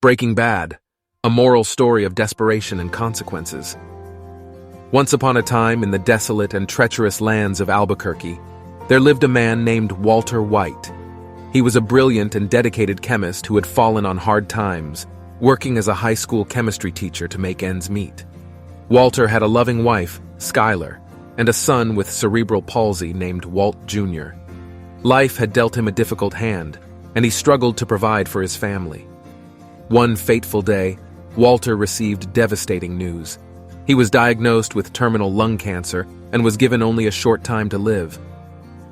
Breaking Bad, a moral story of desperation and consequences. Once upon a time, in the desolate and treacherous lands of Albuquerque, there lived a man named Walter White. He was a brilliant and dedicated chemist who had fallen on hard times, working as a high school chemistry teacher to make ends meet. Walter had a loving wife, Skylar, and a son with cerebral palsy named Walt Jr. Life had dealt him a difficult hand, and he struggled to provide for his family. One fateful day, Walter received devastating news. He was diagnosed with terminal lung cancer and was given only a short time to live.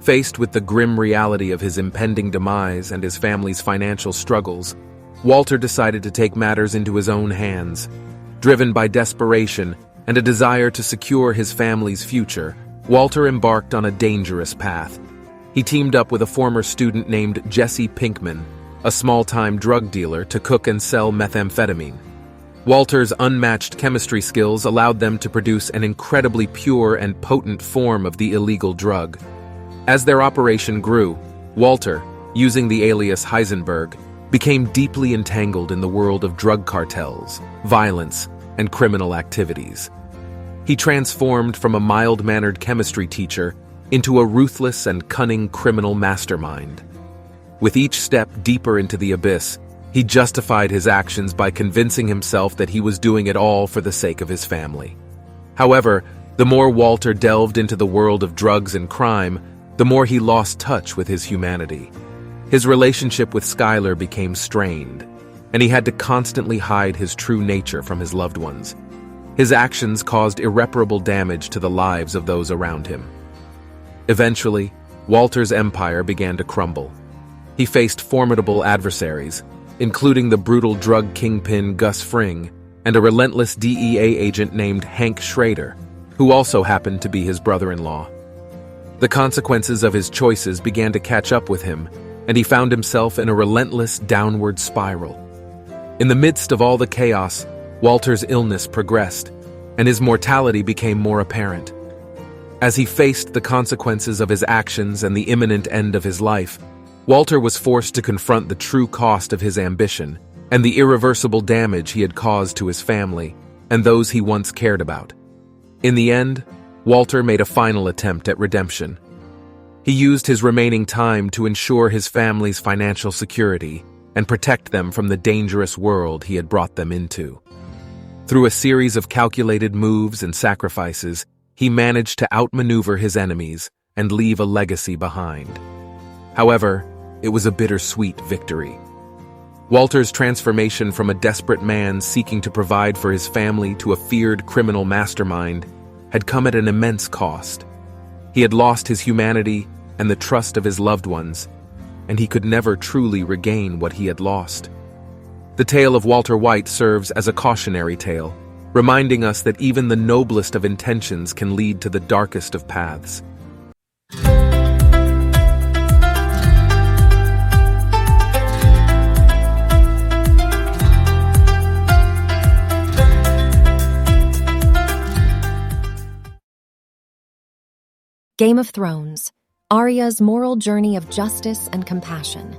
Faced with the grim reality of his impending demise and his family's financial struggles, Walter decided to take matters into his own hands. Driven by desperation and a desire to secure his family's future, Walter embarked on a dangerous path. He teamed up with a former student named Jesse Pinkman, a small-time drug dealer, to cook and sell methamphetamine. Walter's unmatched chemistry skills allowed them to produce an incredibly pure and potent form of the illegal drug. As their operation grew, Walter, using the alias Heisenberg, became deeply entangled in the world of drug cartels, violence, and criminal activities. He transformed from a mild-mannered chemistry teacher into a ruthless and cunning criminal mastermind. With each step deeper into the abyss, he justified his actions by convincing himself that he was doing it all for the sake of his family. However, the more Walter delved into the world of drugs and crime, the more he lost touch with his humanity. His relationship with Skylar became strained, and he had to constantly hide his true nature from his loved ones. His actions caused irreparable damage to the lives of those around him. Eventually, Walter's empire began to crumble. He faced formidable adversaries, including the brutal drug kingpin Gus Fring and a relentless DEA agent named Hank Schrader, who also happened to be his brother-in-law. The consequences of his choices began to catch up with him, and he found himself in a relentless downward spiral. In the midst of all the chaos, Walter's illness progressed, and his mortality became more apparent. As he faced the consequences of his actions and the imminent end of his life, Walter was forced to confront the true cost of his ambition and the irreversible damage he had caused to his family and those he once cared about. In the end, Walter made a final attempt at redemption. He used his remaining time to ensure his family's financial security and protect them from the dangerous world he had brought them into. Through a series of calculated moves and sacrifices, he managed to outmaneuver his enemies and leave a legacy behind. However, it was a bittersweet victory. Walter's transformation from a desperate man seeking to provide for his family to a feared criminal mastermind had come at an immense cost. He had lost his humanity and the trust of his loved ones, and he could never truly regain what he had lost. The tale of Walter White serves as a cautionary tale, reminding us that even the noblest of intentions can lead to the darkest of paths. Game of Thrones, Arya's moral journey of justice and compassion.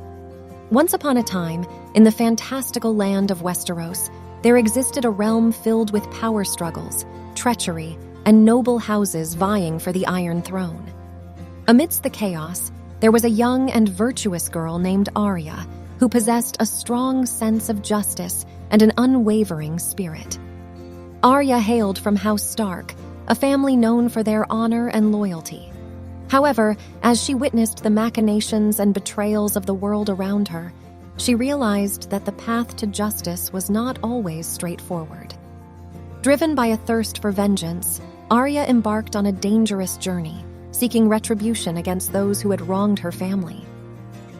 Once upon a time, in the fantastical land of Westeros, there existed a realm filled with power struggles, treachery, and noble houses vying for the Iron Throne. Amidst the chaos, there was a young and virtuous girl named Arya, who possessed a strong sense of justice and an unwavering spirit. Arya hailed from House Stark, a family known for their honor and loyalty. However, as she witnessed the machinations and betrayals of the world around her, she realized that the path to justice was not always straightforward. Driven by a thirst for vengeance, Arya embarked on a dangerous journey, seeking retribution against those who had wronged her family.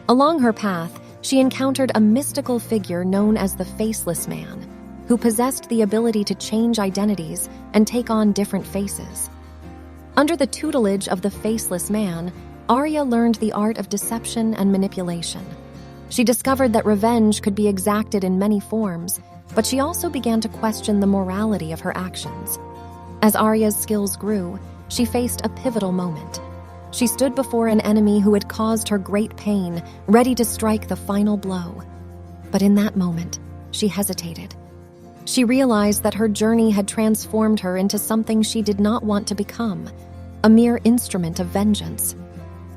Along her path, she encountered a mystical figure known as the Faceless Man, who possessed the ability to change identities and take on different faces. Under the tutelage of the Faceless Man, Arya learned the art of deception and manipulation. She discovered that revenge could be exacted in many forms, but she also began to question the morality of her actions. As Arya's skills grew, she faced a pivotal moment. She stood before an enemy who had caused her great pain, ready to strike the final blow. But in that moment, she hesitated. She realized that her journey had transformed her into something she did not want to become, a mere instrument of vengeance.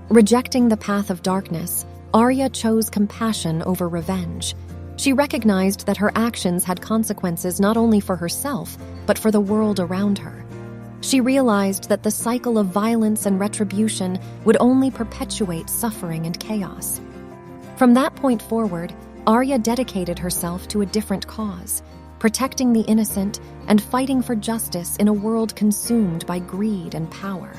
Rejecting the path of darkness, Arya chose compassion over revenge. She recognized that her actions had consequences not only for herself, but for the world around her. She realized that the cycle of violence and retribution would only perpetuate suffering and chaos. From that point forward, Arya dedicated herself to a different cause, protecting the innocent and fighting for justice in a world consumed by greed and power.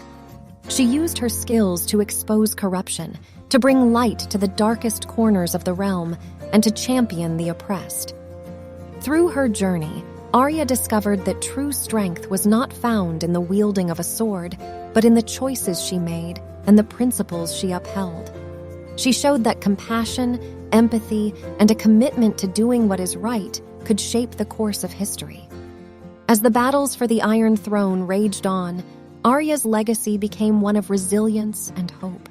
She used her skills to expose corruption, to bring light to the darkest corners of the realm, and to champion the oppressed. Through her journey, Arya discovered that true strength was not found in the wielding of a sword, but in the choices she made and the principles she upheld. She showed that compassion, empathy, and a commitment to doing what is right could shape the course of history. As the battles for the Iron Throne raged on, Arya's legacy became one of resilience and hope.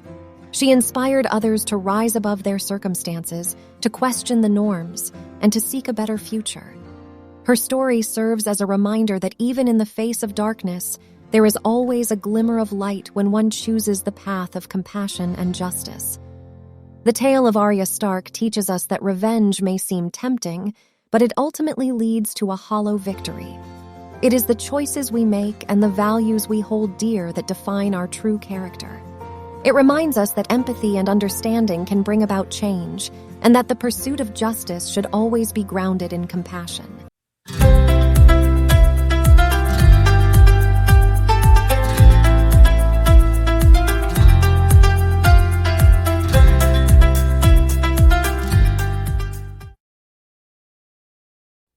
She inspired others to rise above their circumstances, to question the norms, and to seek a better future. Her story serves as a reminder that even in the face of darkness, there is always a glimmer of light when one chooses the path of compassion and justice. The tale of Arya Stark teaches us that revenge may seem tempting, but it ultimately leads to a hollow victory. It is the choices we make and the values we hold dear that define our true character. It reminds us that empathy and understanding can bring about change, and that the pursuit of justice should always be grounded in compassion.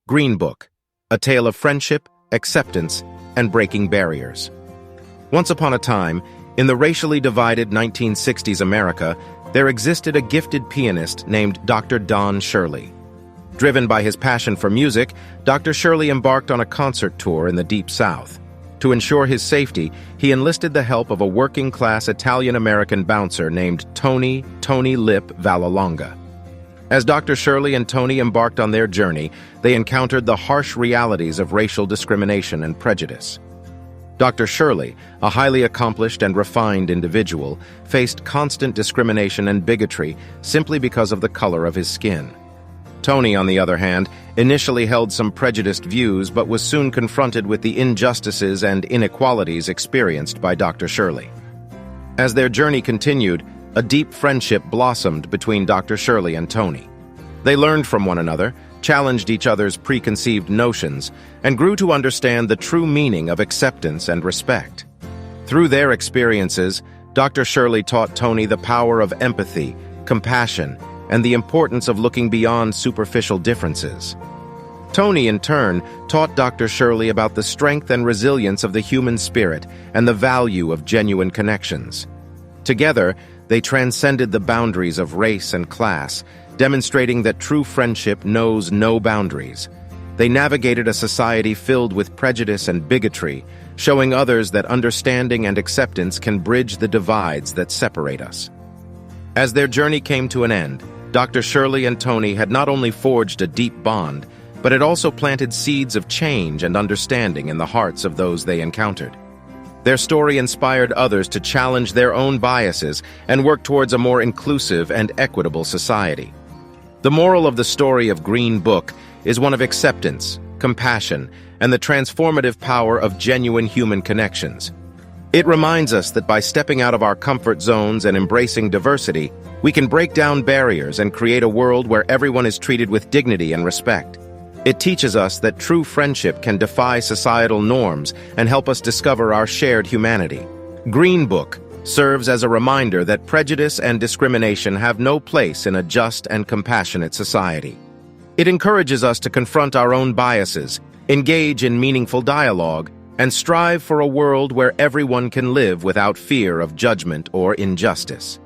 Green Book, a tale of friendship, acceptance, and breaking barriers. Once upon a time, in the racially divided 1960s America, there existed a gifted pianist named Dr. Don Shirley. Driven by his passion for music, Dr. Shirley embarked on a concert tour in the Deep South. To ensure his safety, he enlisted the help of a working-class Italian-American bouncer named Tony Lip Vallelonga. As Dr. Shirley and Tony embarked on their journey, they encountered the harsh realities of racial discrimination and prejudice. Dr. Shirley, a highly accomplished and refined individual, faced constant discrimination and bigotry simply because of the color of his skin. Tony, on the other hand, initially held some prejudiced views but was soon confronted with the injustices and inequalities experienced by Dr. Shirley. As their journey continued, a deep friendship blossomed between Dr. Shirley and Tony. They learned from one another, challenged each other's preconceived notions, and grew to understand the true meaning of acceptance and respect. Through their experiences, Dr. Shirley taught Tony the power of empathy, compassion, and the importance of looking beyond superficial differences. Tony, in turn, taught Dr. Shirley about the strength and resilience of the human spirit and the value of genuine connections. Together, they transcended the boundaries of race and class, demonstrating that true friendship knows no boundaries. They navigated a society filled with prejudice and bigotry, showing others that understanding and acceptance can bridge the divides that separate us. As their journey came to an end, Dr. Shirley and Tony had not only forged a deep bond, but had also planted seeds of change and understanding in the hearts of those they encountered. Their story inspired others to challenge their own biases and work towards a more inclusive and equitable society. The moral of the story of Green Book is one of acceptance, compassion, and the transformative power of genuine human connections. It reminds us that by stepping out of our comfort zones and embracing diversity, we can break down barriers and create a world where everyone is treated with dignity and respect. It teaches us that true friendship can defy societal norms and help us discover our shared humanity. Green Book serves as a reminder that prejudice and discrimination have no place in a just and compassionate society. It encourages us to confront our own biases, engage in meaningful dialogue, and strive for a world where everyone can live without fear of judgment or injustice.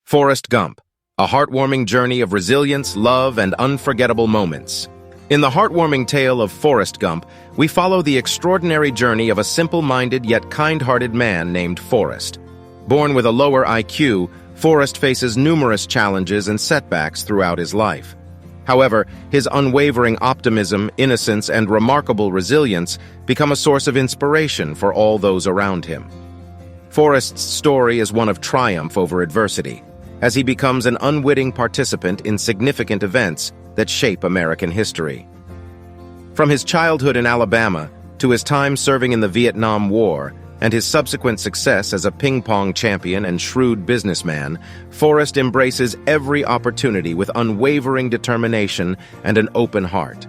Forrest Gump, a heartwarming journey of resilience, love, and unforgettable moments. In the heartwarming tale of Forrest Gump, we follow the extraordinary journey of a simple-minded yet kind-hearted man named Forrest. Born with a lower IQ, Forrest faces numerous challenges and setbacks throughout his life. However, his unwavering optimism, innocence, and remarkable resilience become a source of inspiration for all those around him. Forrest's story is one of triumph over adversity, as he becomes an unwitting participant in significant events that shape American history. From his childhood in Alabama to his time serving in the Vietnam War and his subsequent success as a ping-pong champion and shrewd businessman, Forrest embraces every opportunity with unwavering determination and an open heart.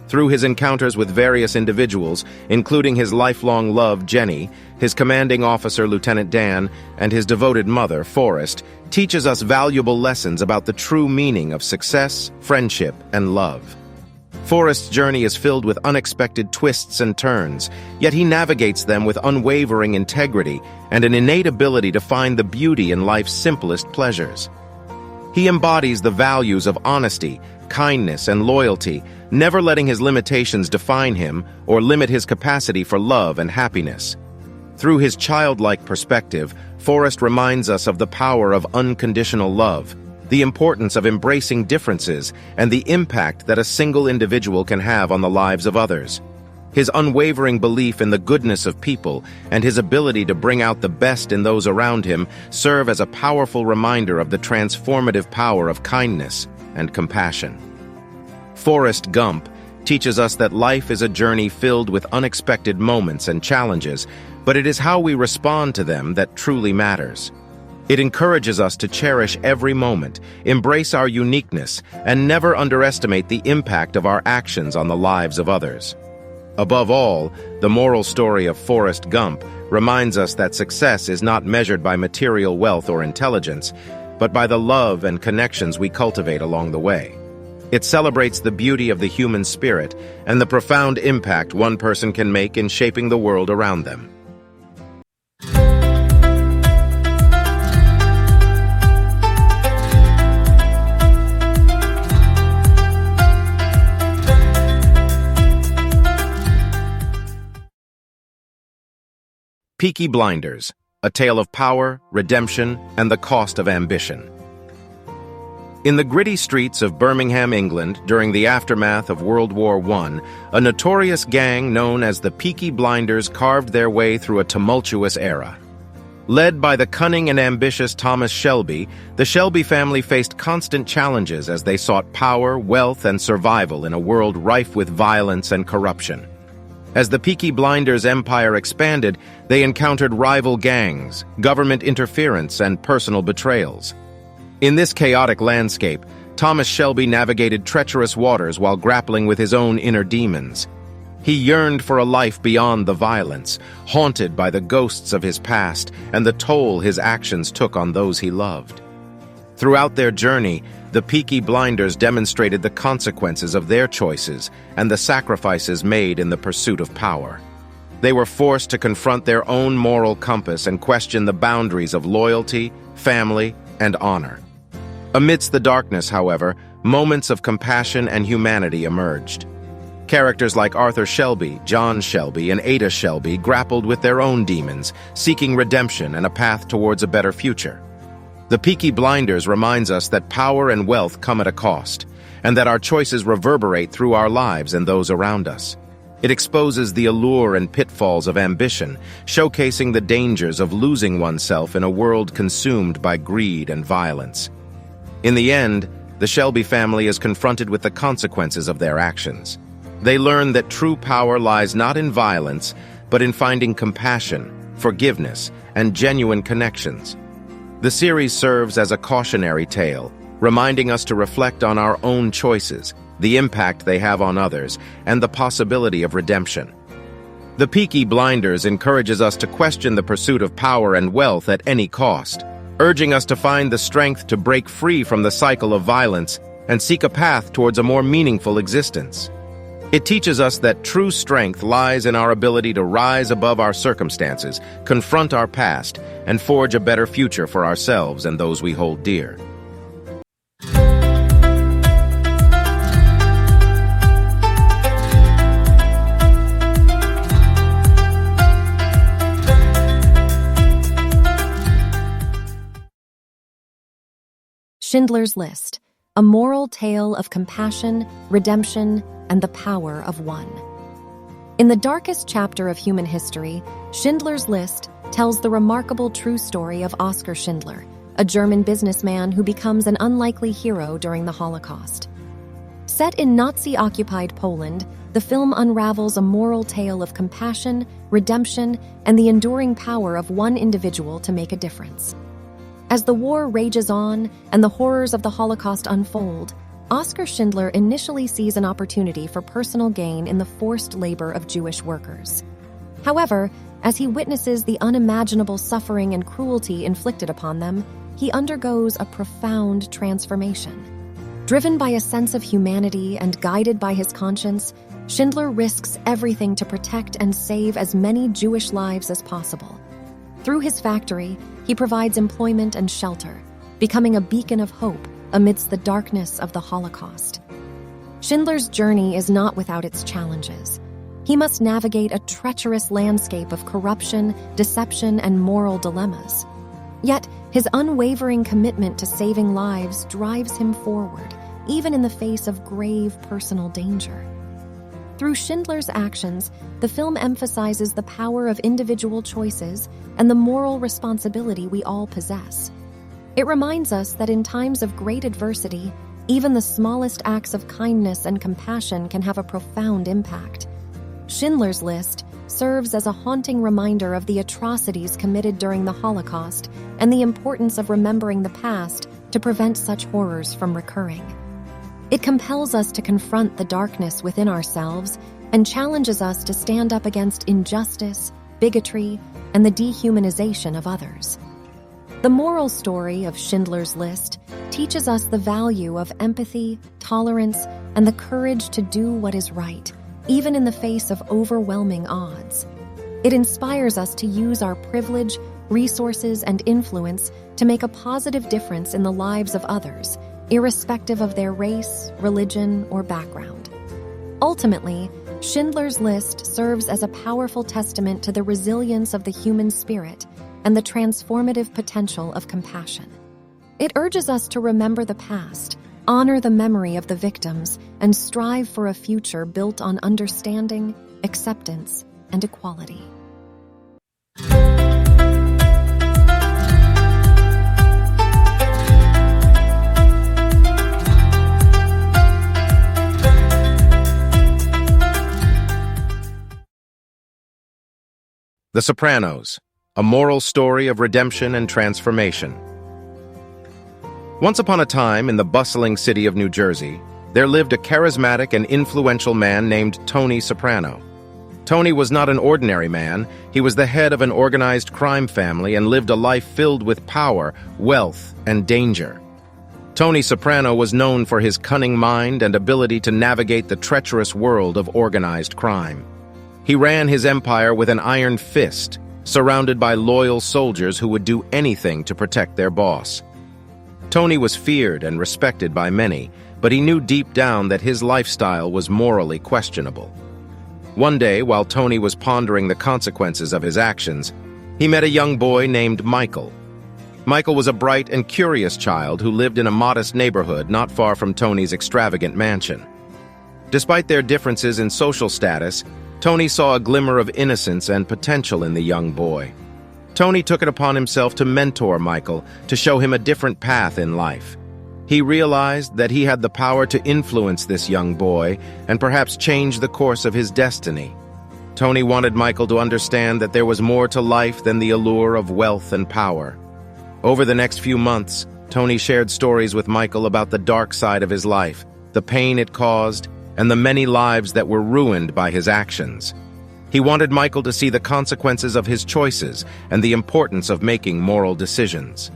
Through his encounters with various individuals, including his lifelong love, Jenny, his commanding officer, Lieutenant Dan, and his devoted mother, Forrest, teaches us valuable lessons about the true meaning of success, friendship, and love. Forrest's journey is filled with unexpected twists and turns, yet he navigates them with unwavering integrity and an innate ability to find the beauty in life's simplest pleasures. He embodies the values of honesty, kindness, and loyalty, never letting his limitations define him or limit his capacity for love and happiness. Through his childlike perspective, Forrest reminds us of the power of unconditional love, the importance of embracing differences, and the impact that a single individual can have on the lives of others. His unwavering belief in the goodness of people and his ability to bring out the best in those around him serve as a powerful reminder of the transformative power of kindness and compassion. Forrest Gump teaches us that life is a journey filled with unexpected moments and challenges, but it is how we respond to them that truly matters. It encourages us to cherish every moment, embrace our uniqueness, and never underestimate the impact of our actions on the lives of others. Above all, the moral story of Forrest Gump reminds us that success is not measured by material wealth or intelligence, but by the love and connections we cultivate along the way. It celebrates the beauty of the human spirit and the profound impact one person can make in shaping the world around them. Peaky Blinders, a tale of power, redemption, and the cost of ambition. In the gritty streets of Birmingham, England, during the aftermath of World War I, a notorious gang known as the Peaky Blinders carved their way through a tumultuous era. Led by the cunning and ambitious Thomas Shelby, the Shelby family faced constant challenges as they sought power, wealth, and survival in a world rife with violence and corruption. As the Peaky Blinders' empire expanded, they encountered rival gangs, government interference, and personal betrayals. In this chaotic landscape, Thomas Shelby navigated treacherous waters while grappling with his own inner demons. He yearned for a life beyond the violence, haunted by the ghosts of his past and the toll his actions took on those he loved. Throughout their journey, the Peaky Blinders demonstrated the consequences of their choices and the sacrifices made in the pursuit of power. They were forced to confront their own moral compass and question the boundaries of loyalty, family, and honor. Amidst the darkness, however, moments of compassion and humanity emerged. Characters like Arthur Shelby, John Shelby, and Ada Shelby grappled with their own demons, seeking redemption and a path towards a better future. The Peaky Blinders reminds us that power and wealth come at a cost, and that our choices reverberate through our lives and those around us. It exposes the allure and pitfalls of ambition, showcasing the dangers of losing oneself in a world consumed by greed and violence. In the end, the Shelby family is confronted with the consequences of their actions. They learn that true power lies not in violence, but in finding compassion, forgiveness, and genuine connections. The series serves as a cautionary tale, reminding us to reflect on our own choices, the impact they have on others, and the possibility of redemption. The Peaky Blinders encourages us to question the pursuit of power and wealth at any cost, urging us to find the strength to break free from the cycle of violence and seek a path towards a more meaningful existence. It teaches us that true strength lies in our ability to rise above our circumstances, confront our past, and forge a better future for ourselves and those we hold dear. Schindler's List, a moral tale of compassion, redemption, and the power of one. In the darkest chapter of human history, Schindler's List tells the remarkable true story of Oskar Schindler, a German businessman who becomes an unlikely hero during the Holocaust. Set in Nazi-occupied Poland, the film unravels a moral tale of compassion, redemption, and the enduring power of one individual to make a difference. As the war rages on and the horrors of the Holocaust unfold, Oskar Schindler initially sees an opportunity for personal gain in the forced labor of Jewish workers. However, as he witnesses the unimaginable suffering and cruelty inflicted upon them, he undergoes a profound transformation. Driven by a sense of humanity and guided by his conscience, Schindler risks everything to protect and save as many Jewish lives as possible. Through his factory, he provides employment and shelter, becoming a beacon of hope amidst the darkness of the Holocaust. Schindler's journey is not without its challenges. He must navigate a treacherous landscape of corruption, deception, and moral dilemmas. Yet, his unwavering commitment to saving lives drives him forward, even in the face of grave personal danger. Through Schindler's actions, the film emphasizes the power of individual choices and the moral responsibility we all possess. It reminds us that in times of great adversity, even the smallest acts of kindness and compassion can have a profound impact. Schindler's List serves as a haunting reminder of the atrocities committed during the Holocaust and the importance of remembering the past to prevent such horrors from recurring. It compels us to confront the darkness within ourselves and challenges us to stand up against injustice, bigotry, and the dehumanization of others. The moral story of Schindler's List teaches us the value of empathy, tolerance, and the courage to do what is right, even in the face of overwhelming odds. It inspires us to use our privilege, resources, and influence to make a positive difference in the lives of others, irrespective of their race, religion, or background. Ultimately, Schindler's List serves as a powerful testament to the resilience of the human spirit and the transformative potential of compassion. It urges us to remember the past, honor the memory of the victims, and strive for a future built on understanding, acceptance, and equality. The Sopranos, a moral story of redemption and transformation. Once upon a time, in the bustling city of New Jersey, there lived a charismatic and influential man named Tony Soprano. Tony was not an ordinary man. He was the head of an organized crime family and lived a life filled with power, wealth, and danger. Tony Soprano was known for his cunning mind and ability to navigate the treacherous world of organized crime. He ran his empire with an iron fist, surrounded by loyal soldiers who would do anything to protect their boss. Tony was feared and respected by many, but he knew deep down that his lifestyle was morally questionable. One day, while Tony was pondering the consequences of his actions, he met a young boy named Michael. Michael was a bright and curious child who lived in a modest neighborhood not far from Tony's extravagant mansion. Despite their differences in social status, Tony saw a glimmer of innocence and potential in the young boy. Tony took it upon himself to mentor Michael, to show him a different path in life. He realized that he had the power to influence this young boy and perhaps change the course of his destiny. Tony wanted Michael to understand that there was more to life than the allure of wealth and power. Over the next few months, Tony shared stories with Michael about the dark side of his life, the pain it caused, and the many lives that were ruined by his actions. He wanted Michael to see the consequences of his choices and the importance of making moral decisions.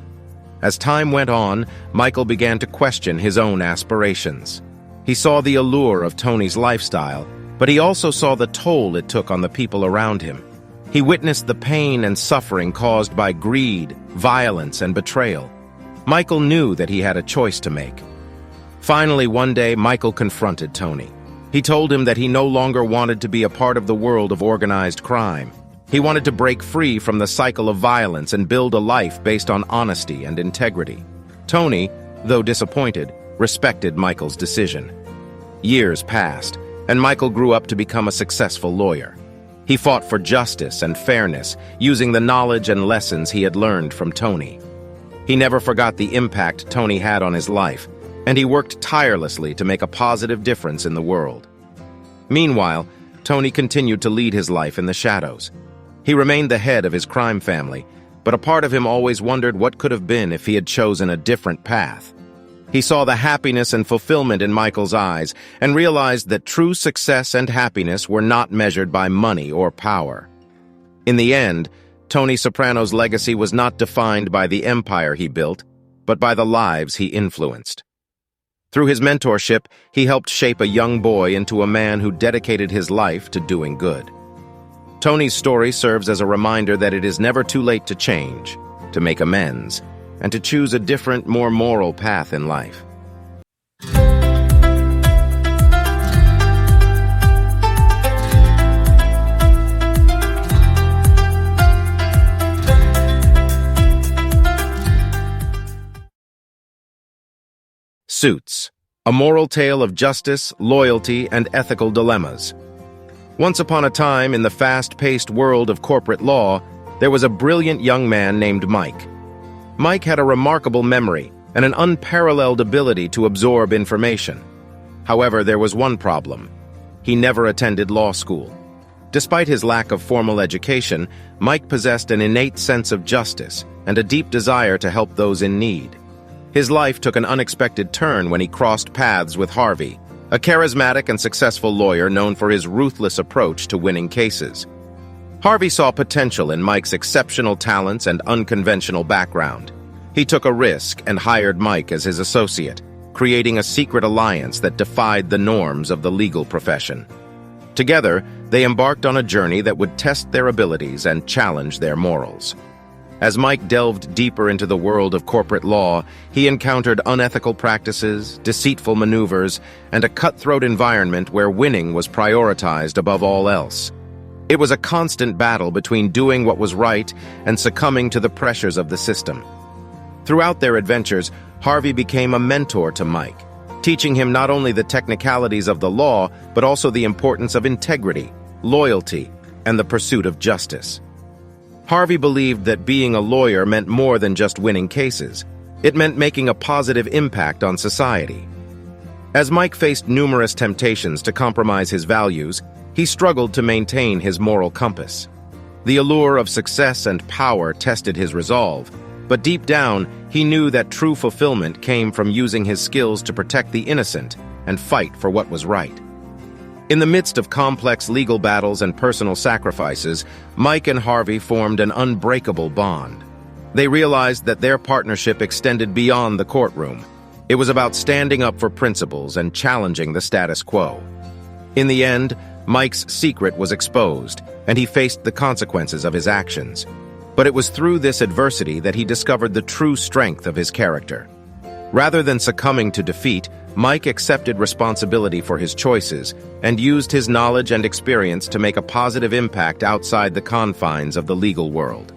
As time went on, Michael began to question his own aspirations. He saw the allure of Tony's lifestyle, but he also saw the toll it took on the people around him. He witnessed the pain and suffering caused by greed, violence, and betrayal. Michael knew that he had a choice to make. Finally, one day, Michael confronted Tony. He told him that he no longer wanted to be a part of the world of organized crime. He wanted to break free from the cycle of violence and build a life based on honesty and integrity. Tony, though disappointed, respected Michael's decision. Years passed, and Michael grew up to become a successful lawyer. He fought for justice and fairness, using the knowledge and lessons he had learned from Tony. He never forgot the impact Tony had on his life, and he worked tirelessly to make a positive difference in the world. Meanwhile, Tony continued to lead his life in the shadows. He remained the head of his crime family, but a part of him always wondered what could have been if he had chosen a different path. He saw the happiness and fulfillment in Michael's eyes and realized that true success and happiness were not measured by money or power. In the end, Tony Soprano's legacy was not defined by the empire he built, but by the lives he influenced. Through his mentorship, he helped shape a young boy into a man who dedicated his life to doing good. Tony's story serves as a reminder that it is never too late to change, to make amends, and to choose a different, more moral path in life. Suits, a moral tale of justice, loyalty, and ethical dilemmas. Once upon a time, in the fast-paced world of corporate law, there was a brilliant young man named Mike. Mike had a remarkable memory and an unparalleled ability to absorb information. However, there was one problem. He never attended law school. Despite his lack of formal education, Mike possessed an innate sense of justice and a deep desire to help those in need. His life took an unexpected turn when he crossed paths with Harvey, a charismatic and successful lawyer known for his ruthless approach to winning cases. Harvey saw potential in Mike's exceptional talents and unconventional background. He took a risk and hired Mike as his associate, creating a secret alliance that defied the norms of the legal profession. Together, they embarked on a journey that would test their abilities and challenge their morals. As Mike delved deeper into the world of corporate law, he encountered unethical practices, deceitful maneuvers, and a cutthroat environment where winning was prioritized above all else. It was a constant battle between doing what was right and succumbing to the pressures of the system. Throughout their adventures, Harvey became a mentor to Mike, teaching him not only the technicalities of the law, but also the importance of integrity, loyalty, and the pursuit of justice. Harvey believed that being a lawyer meant more than just winning cases. It meant making a positive impact on society. As Mike faced numerous temptations to compromise his values, he struggled to maintain his moral compass. The allure of success and power tested his resolve, but deep down, he knew that true fulfillment came from using his skills to protect the innocent and fight for what was right. In the midst of complex legal battles and personal sacrifices, Mike and Harvey formed an unbreakable bond. They realized that their partnership extended beyond the courtroom. It was about standing up for principles and challenging the status quo. In the end, Mike's secret was exposed, and he faced the consequences of his actions. But it was through this adversity that he discovered the true strength of his character. Rather than succumbing to defeat, Mike accepted responsibility for his choices and used his knowledge and experience to make a positive impact outside the confines of the legal world.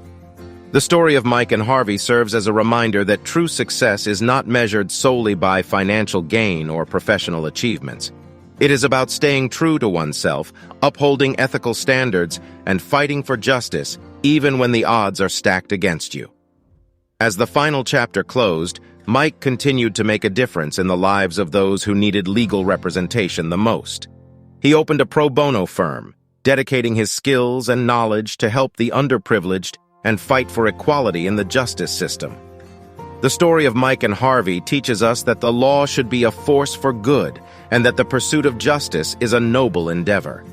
The story of Mike and Harvey serves as a reminder that true success is not measured solely by financial gain or professional achievements. It is about staying true to oneself, upholding ethical standards, and fighting for justice even when the odds are stacked against you. As the final chapter closed, Mike continued to make a difference in the lives of those who needed legal representation the most. He opened a pro bono firm, dedicating his skills and knowledge to help the underprivileged and fight for equality in the justice system. The story of Mike and Harvey teaches us that the law should be a force for good and that the pursuit of justice is a noble endeavor.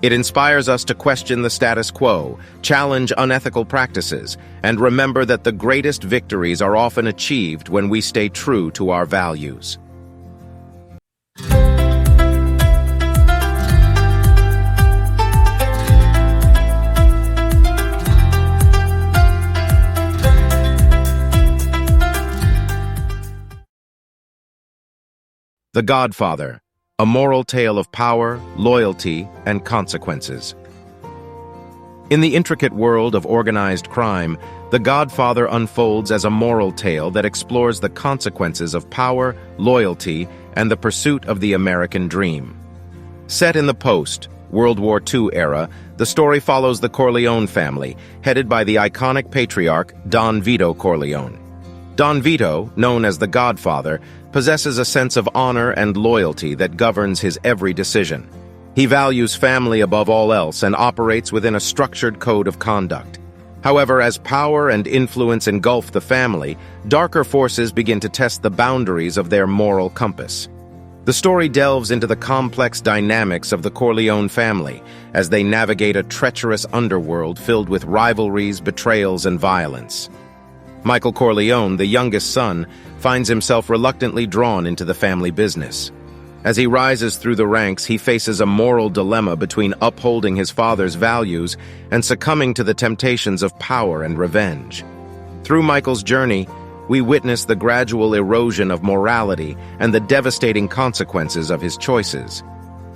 It inspires us to question the status quo, challenge unethical practices, and remember that the greatest victories are often achieved when we stay true to our values. The Godfather, a moral tale of power, loyalty, and consequences. In the intricate world of organized crime, The Godfather unfolds as a moral tale that explores the consequences of power, loyalty, and the pursuit of the American dream. Set in the post-World War II era, the story follows the Corleone family, headed by the iconic patriarch Don Vito Corleone. Don Vito, known as the Godfather, possesses a sense of honor and loyalty that governs his every decision. He values family above all else and operates within a structured code of conduct. However, as power and influence engulf the family, darker forces begin to test the boundaries of their moral compass. The story delves into the complex dynamics of the Corleone family as they navigate a treacherous underworld filled with rivalries, betrayals, and violence. Michael Corleone, the youngest son, finds himself reluctantly drawn into the family business. As he rises through the ranks, he faces a moral dilemma between upholding his father's values and succumbing to the temptations of power and revenge. Through Michael's journey, we witness the gradual erosion of morality and the devastating consequences of his choices.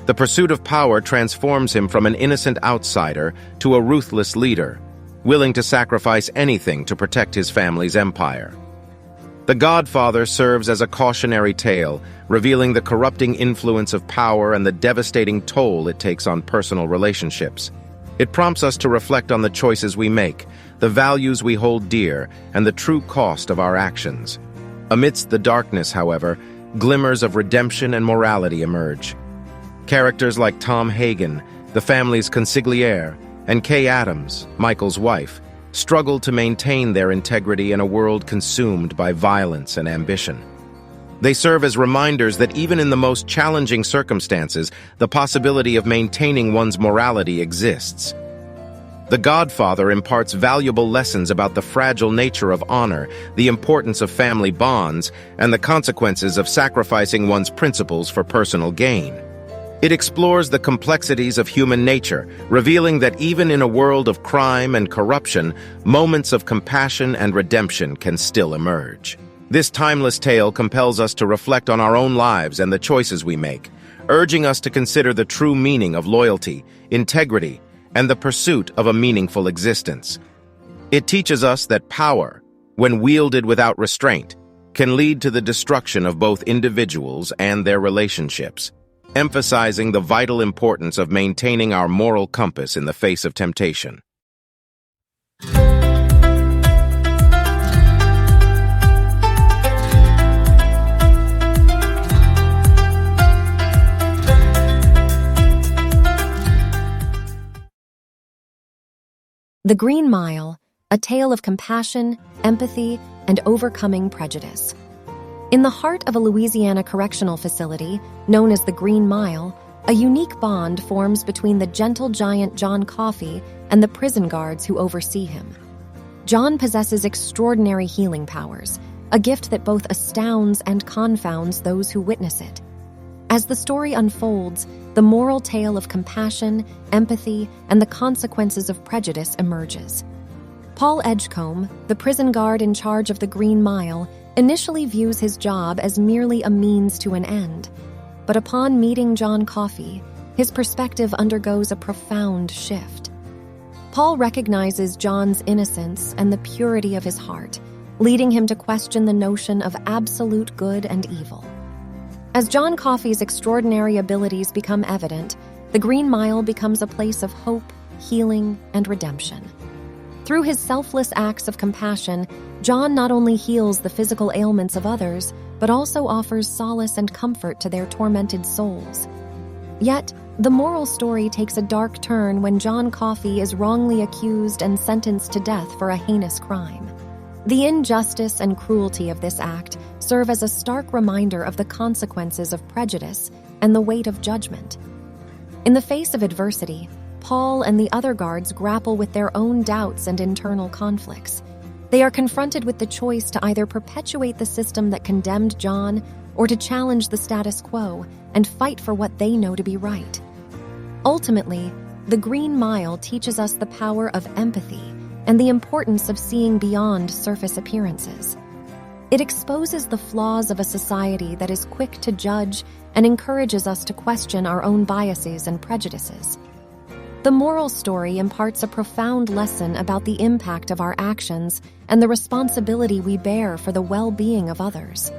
The pursuit of power transforms him from an innocent outsider to a ruthless leader, willing to sacrifice anything to protect his family's empire. The Godfather serves as a cautionary tale, revealing the corrupting influence of power and the devastating toll it takes on personal relationships. It prompts us to reflect on the choices we make, the values we hold dear, and the true cost of our actions. Amidst the darkness, however, glimmers of redemption and morality emerge. Characters like Tom Hagen, the family's consigliere, and Kay Adams, Michael's wife, struggle to maintain their integrity in a world consumed by violence and ambition. They serve as reminders that even in the most challenging circumstances, the possibility of maintaining one's morality exists. The Godfather imparts valuable lessons about the fragile nature of honor, the importance of family bonds, and the consequences of sacrificing one's principles for personal gain. It explores the complexities of human nature, revealing that even in a world of crime and corruption, moments of compassion and redemption can still emerge. This timeless tale compels us to reflect on our own lives and the choices we make, urging us to consider the true meaning of loyalty, integrity, and the pursuit of a meaningful existence. It teaches us that power, when wielded without restraint, can lead to the destruction of both individuals and their relationships, emphasizing the vital importance of maintaining our moral compass in the face of temptation. The Green Mile, a tale of compassion, empathy, and overcoming prejudice. In the heart of a Louisiana correctional facility, known as the Green Mile, a unique bond forms between the gentle giant John Coffey and the prison guards who oversee him. John possesses extraordinary healing powers, a gift that both astounds and confounds those who witness it. As the story unfolds, the moral tale of compassion, empathy, and the consequences of prejudice emerges. Paul Edgecombe, the prison guard in charge of the Green Mile, initially views his job as merely a means to an end. But upon meeting John Coffey, his perspective undergoes a profound shift. Paul recognizes John's innocence and the purity of his heart, leading him to question the notion of absolute good and evil. As John Coffey's extraordinary abilities become evident, the Green Mile becomes a place of hope, healing, and redemption. Through his selfless acts of compassion, John not only heals the physical ailments of others, but also offers solace and comfort to their tormented souls. Yet, the moral story takes a dark turn when John Coffey is wrongly accused and sentenced to death for a heinous crime. The injustice and cruelty of this act serve as a stark reminder of the consequences of prejudice and the weight of judgment. In the face of adversity, Paul and the other guards grapple with their own doubts and internal conflicts. They are confronted with the choice to either perpetuate the system that condemned John or to challenge the status quo and fight for what they know to be right. Ultimately, the Green Mile teaches us the power of empathy and the importance of seeing beyond surface appearances. It exposes the flaws of a society that is quick to judge and encourages us to question our own biases and prejudices. The moral story imparts a profound lesson about the impact of our actions and the responsibility we bear for the well-being of others.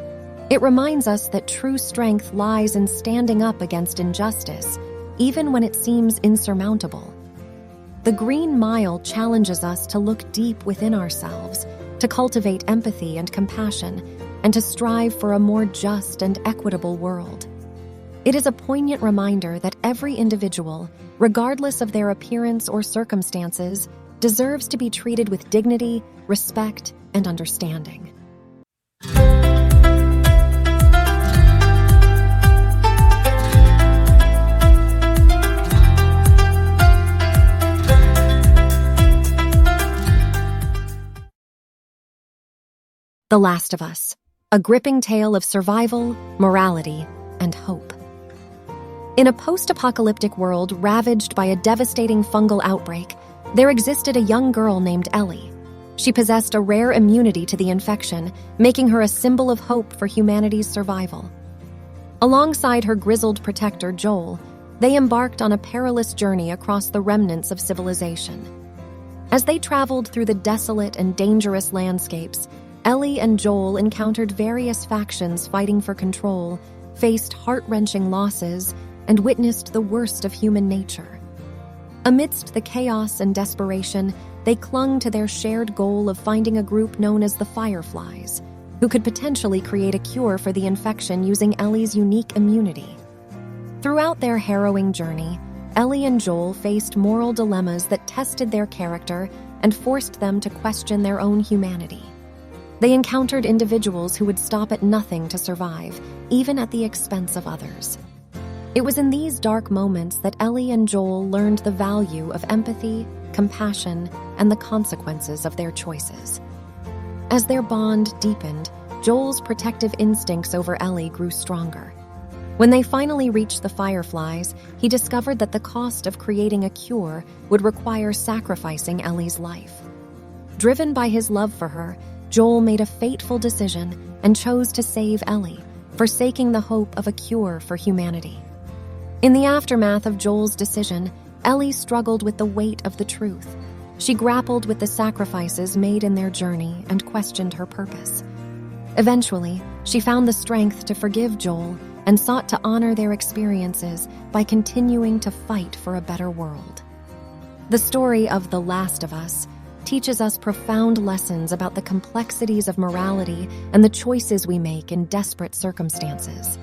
It reminds us that true strength lies in standing up against injustice, even when it seems insurmountable. The Green Mile challenges us to look deep within ourselves, to cultivate empathy and compassion, and to strive for a more just and equitable world. It is a poignant reminder that every individual, regardless of their appearance or circumstances, deserves to be treated with dignity, respect, and understanding. The Last of Us, a gripping tale of survival, morality, and hope. In a post-apocalyptic world ravaged by a devastating fungal outbreak, there existed a young girl named Ellie. She possessed a rare immunity to the infection, making her a symbol of hope for humanity's survival. Alongside her grizzled protector, Joel, they embarked on a perilous journey across the remnants of civilization. As they traveled through the desolate and dangerous landscapes, Ellie and Joel encountered various factions fighting for control, faced heart-wrenching losses, and witnessed the worst of human nature. Amidst the chaos and desperation, they clung to their shared goal of finding a group known as the Fireflies, who could potentially create a cure for the infection using Ellie's unique immunity. Throughout their harrowing journey, Ellie and Joel faced moral dilemmas that tested their character and forced them to question their own humanity. They encountered individuals who would stop at nothing to survive, even at the expense of others. It was in these dark moments that Ellie and Joel learned the value of empathy, compassion, and the consequences of their choices. As their bond deepened, Joel's protective instincts over Ellie grew stronger. When they finally reached the Fireflies, he discovered that the cost of creating a cure would require sacrificing Ellie's life. Driven by his love for her, Joel made a fateful decision and chose to save Ellie, forsaking the hope of a cure for humanity. In the aftermath of Joel's decision, Ellie struggled with the weight of the truth. She grappled with the sacrifices made in their journey and questioned her purpose. Eventually, she found the strength to forgive Joel and sought to honor their experiences by continuing to fight for a better world. The story of The Last of Us teaches us profound lessons about the complexities of morality and the choices we make in desperate circumstances.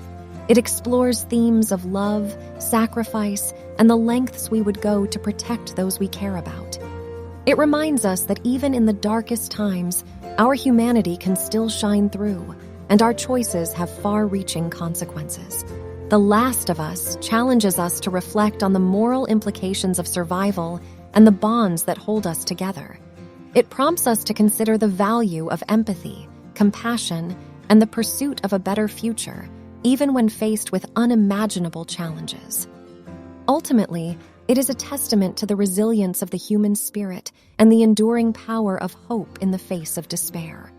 It explores themes of love, sacrifice, and the lengths we would go to protect those we care about. It reminds us that even in the darkest times, our humanity can still shine through, and our choices have far-reaching consequences. The Last of Us challenges us to reflect on the moral implications of survival and the bonds that hold us together. It prompts us to consider the value of empathy, compassion, and the pursuit of a better future, even when faced with unimaginable challenges. Ultimately, it is a testament to the resilience of the human spirit and the enduring power of hope in the face of despair.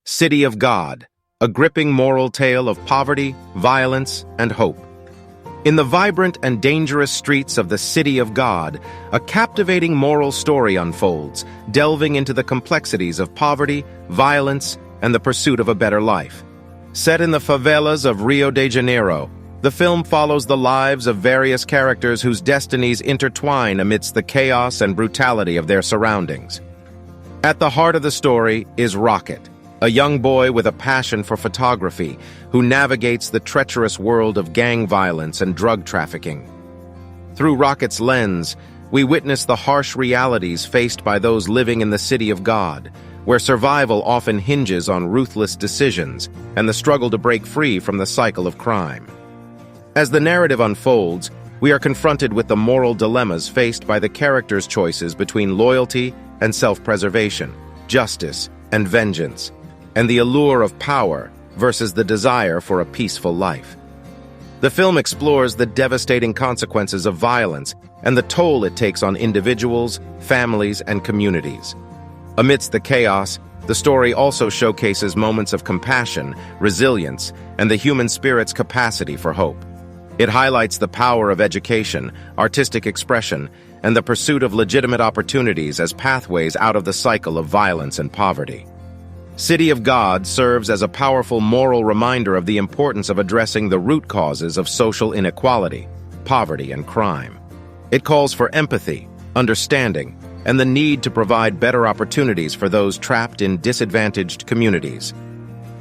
City of God, a gripping moral tale of poverty, violence, and hope. In the vibrant and dangerous streets of the City of God, a captivating moral story unfolds, delving into the complexities of poverty, violence, and the pursuit of a better life. Set in the favelas of Rio de Janeiro, the film follows the lives of various characters whose destinies intertwine amidst the chaos and brutality of their surroundings. At the heart of the story is Rocket, a young boy with a passion for photography who navigates the treacherous world of gang violence and drug trafficking. Through Rocket's lens, we witness the harsh realities faced by those living in the City of God, where survival often hinges on ruthless decisions and the struggle to break free from the cycle of crime. As the narrative unfolds, we are confronted with the moral dilemmas faced by the characters' choices between loyalty and self-preservation, justice and vengeance, and the allure of power versus the desire for a peaceful life. The film explores the devastating consequences of violence and the toll it takes on individuals, families, and communities. Amidst the chaos, the story also showcases moments of compassion, resilience, and the human spirit's capacity for hope. It highlights the power of education, artistic expression, and the pursuit of legitimate opportunities as pathways out of the cycle of violence and poverty. City of God serves as a powerful moral reminder of the importance of addressing the root causes of social inequality, poverty, and crime. It calls for empathy, understanding, and the need to provide better opportunities for those trapped in disadvantaged communities.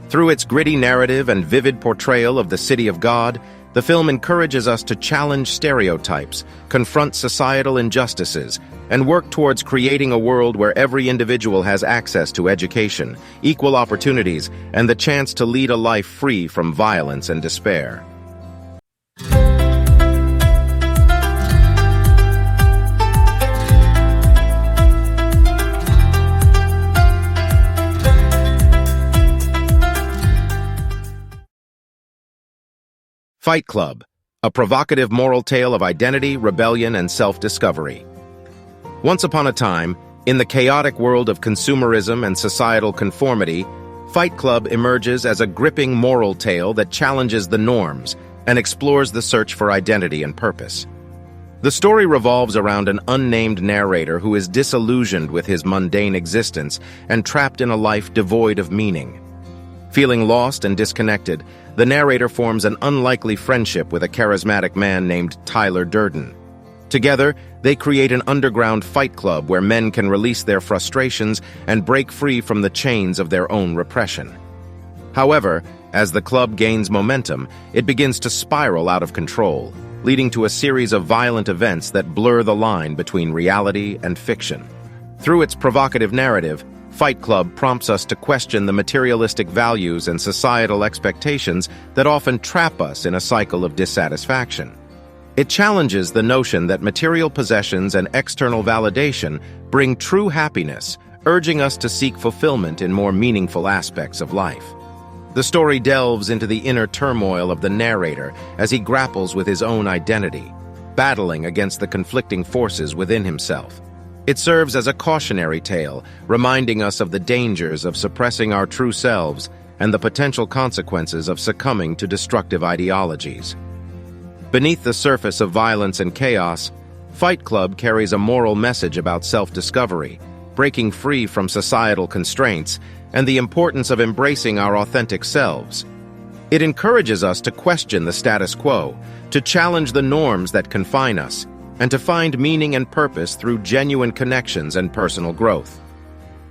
Through its gritty narrative and vivid portrayal of the City of God, the film encourages us to challenge stereotypes, confront societal injustices, and work towards creating a world where every individual has access to education, equal opportunities, and the chance to lead a life free from violence and despair. Fight Club, a provocative moral tale of identity, rebellion, and self-discovery. Once upon a time, in the chaotic world of consumerism and societal conformity, Fight Club emerges as a gripping moral tale that challenges the norms and explores the search for identity and purpose. The story revolves around an unnamed narrator who is disillusioned with his mundane existence and trapped in a life devoid of meaning. Feeling lost and disconnected, the narrator forms an unlikely friendship with a charismatic man named Tyler Durden. Together, they create an underground fight club where men can release their frustrations and break free from the chains of their own repression. However, as the club gains momentum, it begins to spiral out of control, leading to a series of violent events that blur the line between reality and fiction. Through its provocative narrative, Fight Club prompts us to question the materialistic values and societal expectations that often trap us in a cycle of dissatisfaction. It challenges the notion that material possessions and external validation bring true happiness, urging us to seek fulfillment in more meaningful aspects of life. The story delves into the inner turmoil of the narrator as he grapples with his own identity, battling against the conflicting forces within himself. It serves as a cautionary tale, reminding us of the dangers of suppressing our true selves and the potential consequences of succumbing to destructive ideologies. Beneath the surface of violence and chaos, Fight Club carries a moral message about self-discovery, breaking free from societal constraints, and the importance of embracing our authentic selves. It encourages us to question the status quo, to challenge the norms that confine us, and to find meaning and purpose through genuine connections and personal growth.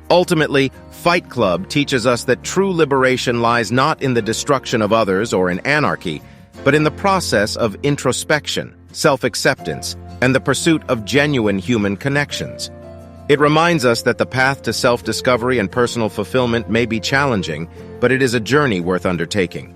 Ultimately, Fight Club teaches us that true liberation lies not in the destruction of others or in anarchy, but in the process of introspection, self-acceptance, and the pursuit of genuine human connections. It reminds us that the path to self-discovery and personal fulfillment may be challenging, but it is a journey worth undertaking.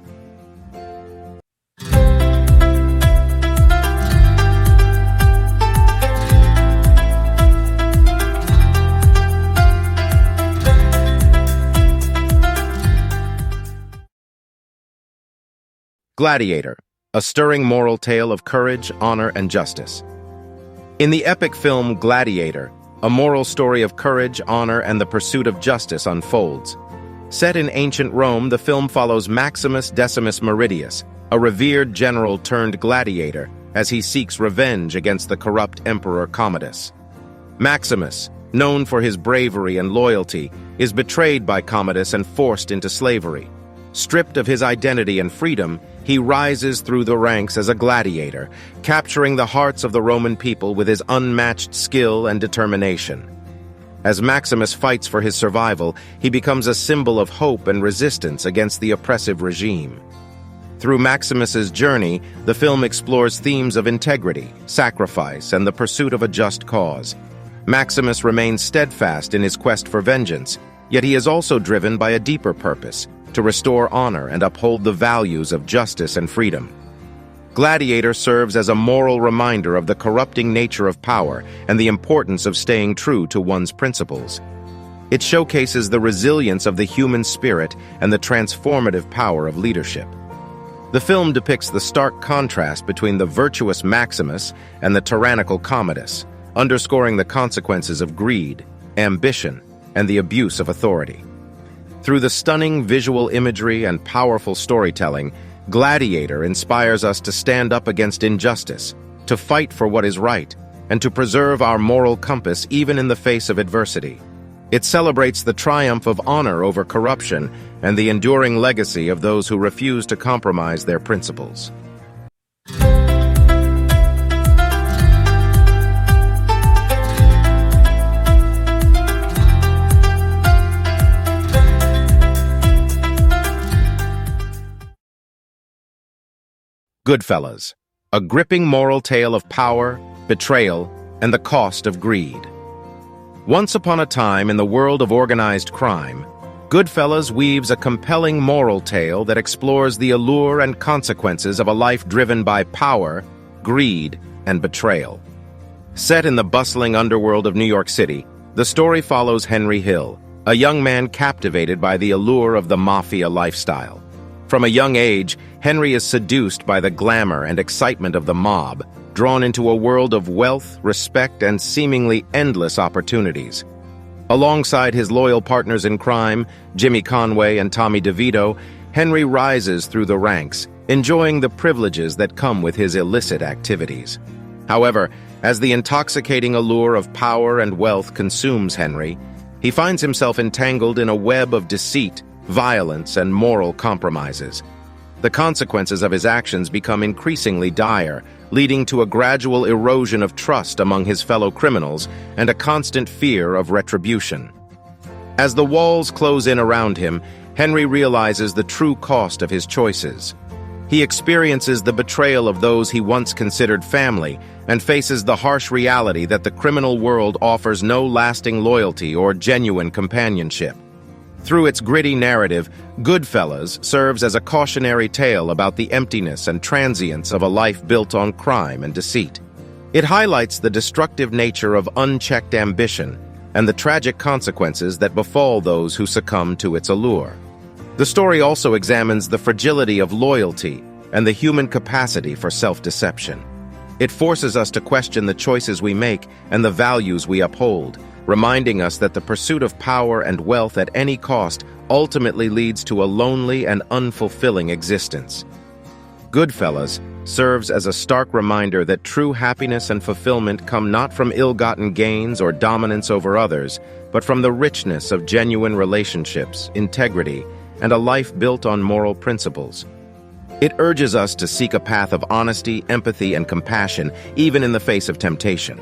Gladiator, a stirring moral tale of courage, honor, and justice. In the epic film Gladiator, a moral story of courage, honor, and the pursuit of justice unfolds. Set in ancient Rome, the film follows Maximus Decimus Meridius, a revered general turned gladiator, as he seeks revenge against the corrupt Emperor Commodus. Maximus, known for his bravery and loyalty, is betrayed by Commodus and forced into slavery. Stripped of his identity and freedom, he rises through the ranks as a gladiator, capturing the hearts of the Roman people with his unmatched skill and determination. As Maximus fights for his survival, he becomes a symbol of hope and resistance against the oppressive regime. Through Maximus's journey, the film explores themes of integrity, sacrifice, and the pursuit of a just cause. Maximus remains steadfast in his quest for vengeance, yet he is also driven by a deeper purpose: to restore honor and uphold the values of justice and freedom. Gladiator serves as a moral reminder of the corrupting nature of power and the importance of staying true to one's principles. It showcases the resilience of the human spirit and the transformative power of leadership. The film depicts the stark contrast between the virtuous Maximus and the tyrannical Commodus, underscoring the consequences of greed, ambition, and the abuse of authority. Through the stunning visual imagery and powerful storytelling, Gladiator inspires us to stand up against injustice, to fight for what is right, and to preserve our moral compass even in the face of adversity. It celebrates the triumph of honor over corruption and the enduring legacy of those who refuse to compromise their principles. Goodfellas, a gripping moral tale of power, betrayal, and the cost of greed. Once upon a time in the world of organized crime, Goodfellas weaves a compelling moral tale that explores the allure and consequences of a life driven by power, greed, and betrayal. Set in the bustling underworld of New York City, the story follows Henry Hill, a young man captivated by the allure of the mafia lifestyle. From a young age, Henry is seduced by the glamour and excitement of the mob, drawn into a world of wealth, respect, and seemingly endless opportunities. Alongside his loyal partners in crime, Jimmy Conway and Tommy DeVito, Henry rises through the ranks, enjoying the privileges that come with his illicit activities. However, as the intoxicating allure of power and wealth consumes Henry, he finds himself entangled in a web of deceit, violence, and moral compromises. The consequences of his actions become increasingly dire, leading to a gradual erosion of trust among his fellow criminals and a constant fear of retribution. As the walls close in around him, Henry realizes the true cost of his choices. He experiences the betrayal of those he once considered family and faces the harsh reality that the criminal world offers no lasting loyalty or genuine companionship. Through its gritty narrative, Goodfellas serves as a cautionary tale about the emptiness and transience of a life built on crime and deceit. It highlights the destructive nature of unchecked ambition and the tragic consequences that befall those who succumb to its allure. The story also examines the fragility of loyalty and the human capacity for self-deception. It forces us to question the choices we make and the values we uphold, reminding us that the pursuit of power and wealth at any cost ultimately leads to a lonely and unfulfilling existence. Goodfellas serves as a stark reminder that true happiness and fulfillment come not from ill-gotten gains or dominance over others, but from the richness of genuine relationships, integrity, and a life built on moral principles. It urges us to seek a path of honesty, empathy, and compassion, even in the face of temptation.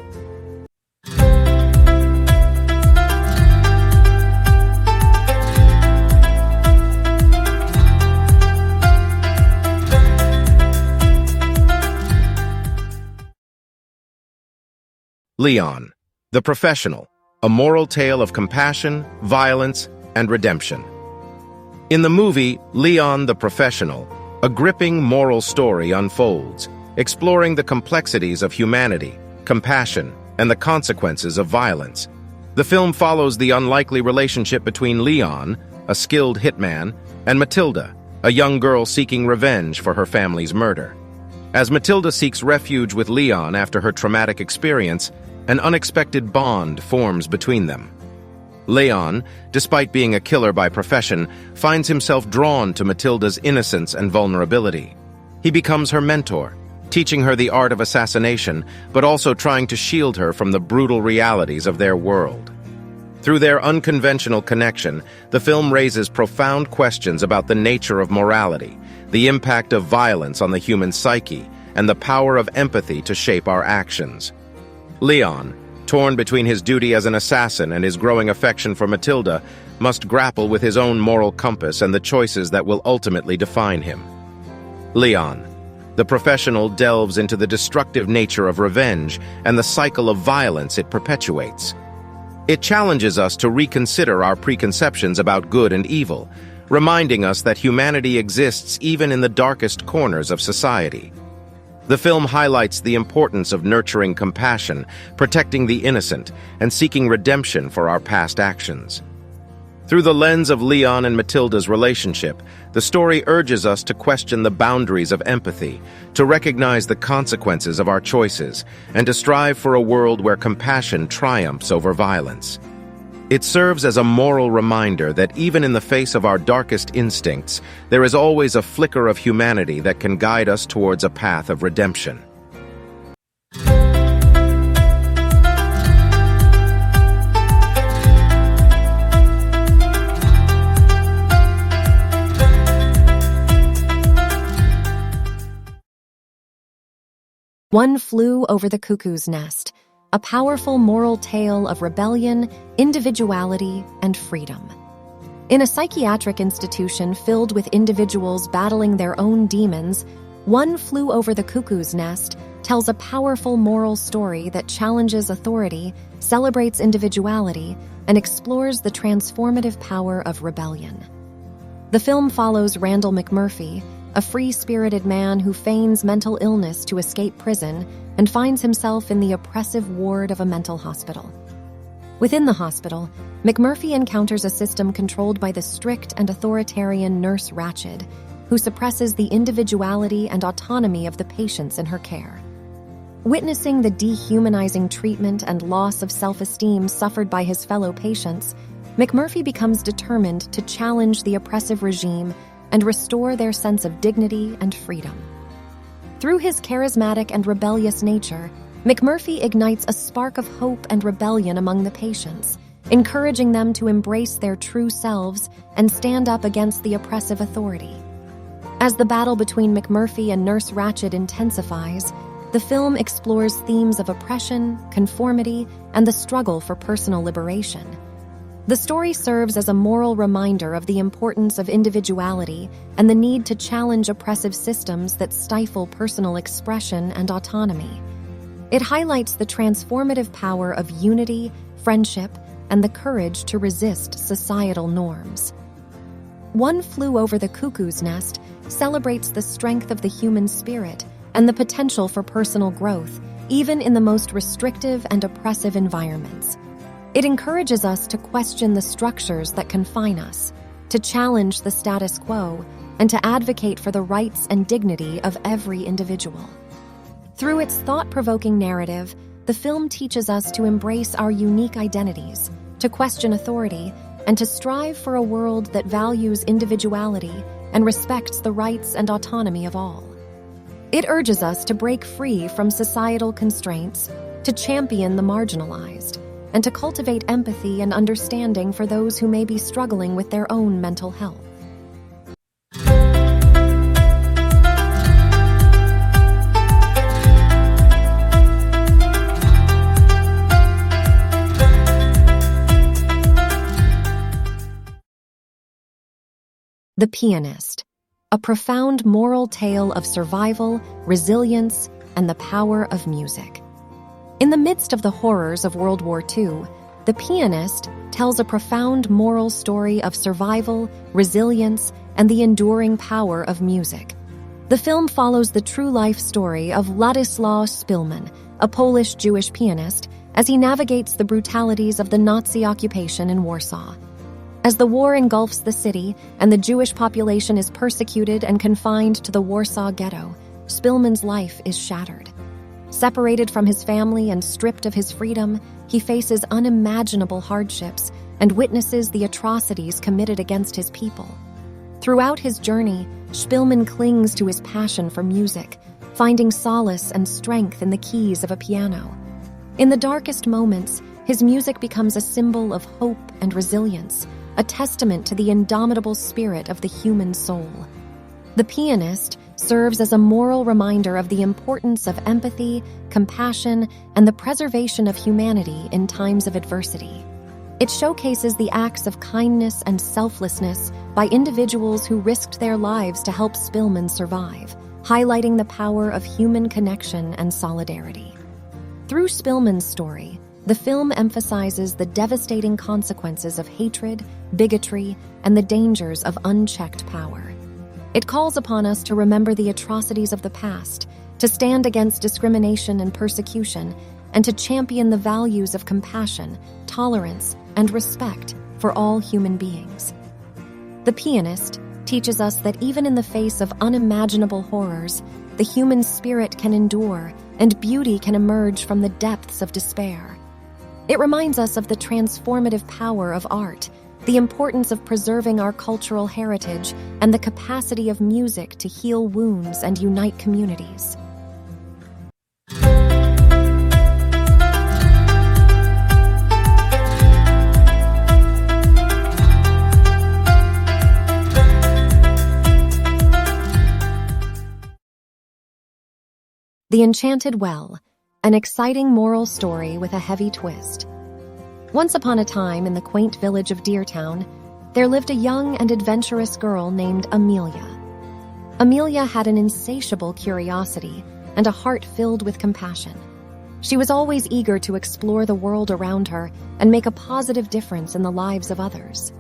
Leon, the Professional, a moral tale of compassion, violence, and redemption. In the movie Leon the Professional, a gripping moral story unfolds, exploring the complexities of humanity, compassion, and the consequences of violence. The film follows the unlikely relationship between Leon, a skilled hitman, and Matilda, a young girl seeking revenge for her family's murder. As Matilda seeks refuge with Leon after her traumatic experience, an unexpected bond forms between them. Leon, despite being a killer by profession, finds himself drawn to Matilda's innocence and vulnerability. He becomes her mentor, teaching her the art of assassination, but also trying to shield her from the brutal realities of their world. Through their unconventional connection, the film raises profound questions about the nature of morality, the impact of violence on the human psyche, and the power of empathy to shape our actions. Leon, torn between his duty as an assassin and his growing affection for Matilda, must grapple with his own moral compass and the choices that will ultimately define him. Leon, the Professional, delves into the destructive nature of revenge and the cycle of violence it perpetuates. It challenges us to reconsider our preconceptions about good and evil, reminding us that humanity exists even in the darkest corners of society. The film highlights the importance of nurturing compassion, protecting the innocent, and seeking redemption for our past actions. Through the lens of Leon and Matilda's relationship, the story urges us to question the boundaries of empathy, to recognize the consequences of our choices, and to strive for a world where compassion triumphs over violence. It serves as a moral reminder that even in the face of our darkest instincts, there is always a flicker of humanity that can guide us towards a path of redemption. One Flew Over the Cuckoo's Nest, a powerful moral tale of rebellion, individuality, and freedom. In a psychiatric institution filled with individuals battling their own demons, One Flew Over the Cuckoo's Nest tells a powerful moral story that challenges authority, celebrates individuality, and explores the transformative power of rebellion. The film follows Randall McMurphy, a free-spirited man who feigns mental illness to escape prison and finds himself in the oppressive ward of a mental hospital. Within the hospital, McMurphy encounters a system controlled by the strict and authoritarian Nurse Ratched, who suppresses the individuality and autonomy of the patients in her care. Witnessing the dehumanizing treatment and loss of self-esteem suffered by his fellow patients, McMurphy becomes determined to challenge the oppressive regime and restore their sense of dignity and freedom. Through his charismatic and rebellious nature, McMurphy ignites a spark of hope and rebellion among the patients, encouraging them to embrace their true selves and stand up against the oppressive authority. As the battle between McMurphy and Nurse Ratched intensifies, the film explores themes of oppression, conformity, and the struggle for personal liberation. The story serves as a moral reminder of the importance of individuality and the need to challenge oppressive systems that stifle personal expression and autonomy. It highlights the transformative power of unity, friendship, and the courage to resist societal norms. One Flew Over the Cuckoo's Nest celebrates the strength of the human spirit and the potential for personal growth, even in the most restrictive and oppressive environments. It encourages us to question the structures that confine us, to challenge the status quo, and to advocate for the rights and dignity of every individual. Through its thought-provoking narrative, the film teaches us to embrace our unique identities, to question authority, and to strive for a world that values individuality and respects the rights and autonomy of all. It urges us to break free from societal constraints, to champion the marginalized, and to cultivate empathy and understanding for those who may be struggling with their own mental health. The Pianist, a profound moral tale of survival, resilience, and the power of music. In the midst of the horrors of World War II, The Pianist tells a profound moral story of survival, resilience, and the enduring power of music. The film follows the true-life story of Władysław Szpilman, a Polish Jewish pianist, as he navigates the brutalities of the Nazi occupation in Warsaw. As the war engulfs the city and the Jewish population is persecuted and confined to the Warsaw ghetto, Szpilman's life is shattered. Separated from his family and stripped of his freedom, he faces unimaginable hardships and witnesses the atrocities committed against his people. Throughout his journey, Szpilman clings to his passion for music, finding solace and strength in the keys of a piano. In the darkest moments, his music becomes a symbol of hope and resilience, a testament to the indomitable spirit of the human soul. The Pianist serves as a moral reminder of the importance of empathy, compassion, and the preservation of humanity in times of adversity. It showcases the acts of kindness and selflessness by individuals who risked their lives to help Szpilman survive, highlighting the power of human connection and solidarity. Through Szpilman's story, the film emphasizes the devastating consequences of hatred, bigotry, and the dangers of unchecked power. It calls upon us to remember the atrocities of the past, to stand against discrimination and persecution, and to champion the values of compassion, tolerance, and respect for all human beings. The Pianist teaches us that even in the face of unimaginable horrors, the human spirit can endure and beauty can emerge from the depths of despair. It reminds us of the transformative power of art, the importance of preserving our cultural heritage, and the capacity of music to heal wounds and unite communities. The Enchanted Well, an exciting moral story with a heavy twist. Once upon a time in the quaint village of Deertown, there lived a young and adventurous girl named Amelia. Amelia had an insatiable curiosity and a heart filled with compassion. She was always eager to explore the world around her and make a positive difference in the lives of others.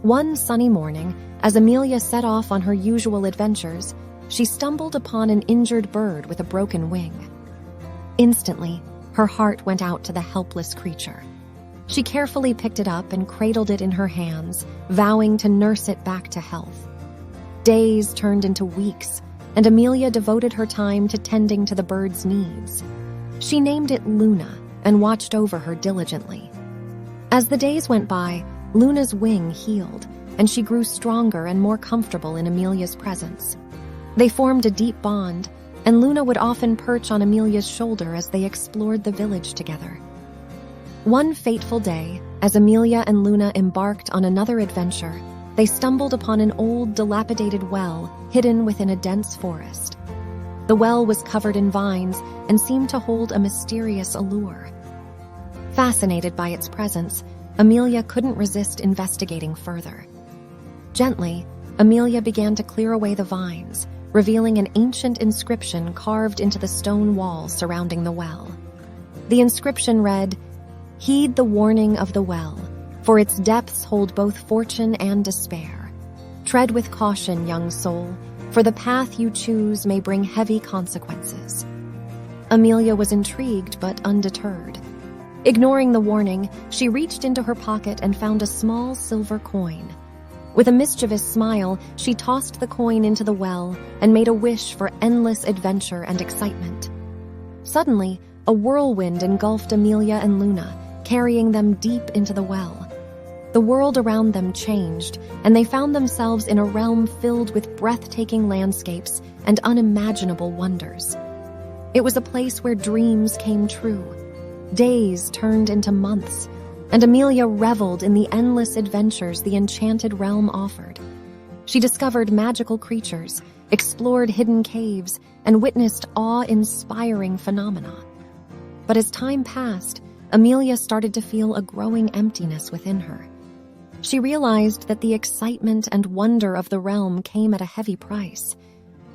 One sunny morning, as Amelia set off on her usual adventures, she stumbled upon an injured bird with a broken wing. Instantly, her heart went out to the helpless creature. She carefully picked it up and cradled it in her hands, vowing to nurse it back to health. Days turned into weeks, and Amelia devoted her time to tending to the bird's needs. She named it Luna and watched over her diligently. As the days went by, Luna's wing healed, and she grew stronger and more comfortable in Amelia's presence. They formed a deep bond, and Luna would often perch on Amelia's shoulder as they explored the village together. One fateful day, as Amelia and Luna embarked on another adventure, they stumbled upon an old, dilapidated well hidden within a dense forest. The well was covered in vines and seemed to hold a mysterious allure. Fascinated by its presence, Amelia couldn't resist investigating further. Gently, Amelia began to clear away the vines, revealing an ancient inscription carved into the stone wall surrounding the well. The inscription read, "Heed the warning of the well, for its depths hold both fortune and despair. Tread with caution, young soul, for the path you choose may bring heavy consequences." Amelia was intrigued but undeterred. Ignoring the warning, she reached into her pocket and found a small silver coin. With a mischievous smile, she tossed the coin into the well and made a wish for endless adventure and excitement. Suddenly, a whirlwind engulfed Amelia and Luna, carrying them deep into the well. The world around them changed, and they found themselves in a realm filled with breathtaking landscapes and unimaginable wonders. It was a place where dreams came true. Days turned into months, and Amelia reveled in the endless adventures the enchanted realm offered. She discovered magical creatures, explored hidden caves, and witnessed awe-inspiring phenomena. But as time passed, Amelia started to feel a growing emptiness within her. She realized that the excitement and wonder of the realm came at a heavy price.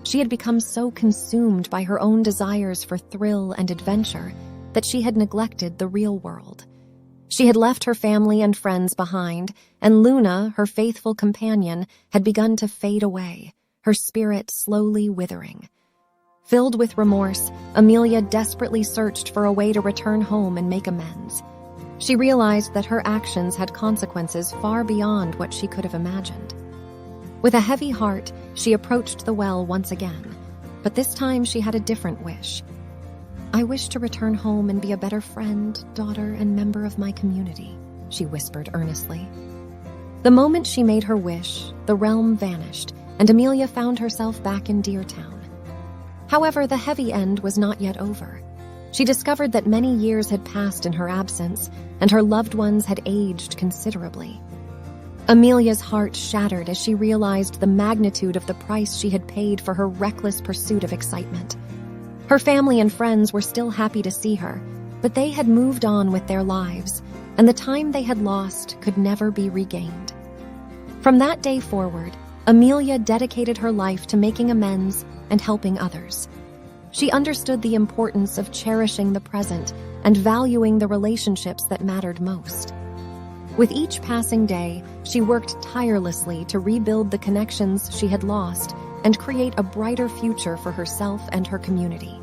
She had become so consumed by her own desires for thrill and adventure that she had neglected the real world. She had left her family and friends behind, and Luna, her faithful companion, had begun to fade away, her spirit slowly withering. Filled with remorse, Amelia desperately searched for a way to return home and make amends. She realized that her actions had consequences far beyond what she could have imagined. With a heavy heart, she approached the well once again, but this time she had a different wish. "I wish to return home and be a better friend, daughter, and member of my community," she whispered earnestly. The moment she made her wish, the realm vanished, and Amelia found herself back in Deertown. However, the heavy end was not yet over. She discovered that many years had passed in her absence, and her loved ones had aged considerably. Amelia's heart shattered as she realized the magnitude of the price she had paid for her reckless pursuit of excitement. Her family and friends were still happy to see her, but they had moved on with their lives, and the time they had lost could never be regained. From that day forward, Amelia dedicated her life to making amends and helping others. She understood the importance of cherishing the present and valuing the relationships that mattered most. With each passing day, she worked tirelessly to rebuild the connections she had lost and create a brighter future for herself and her community.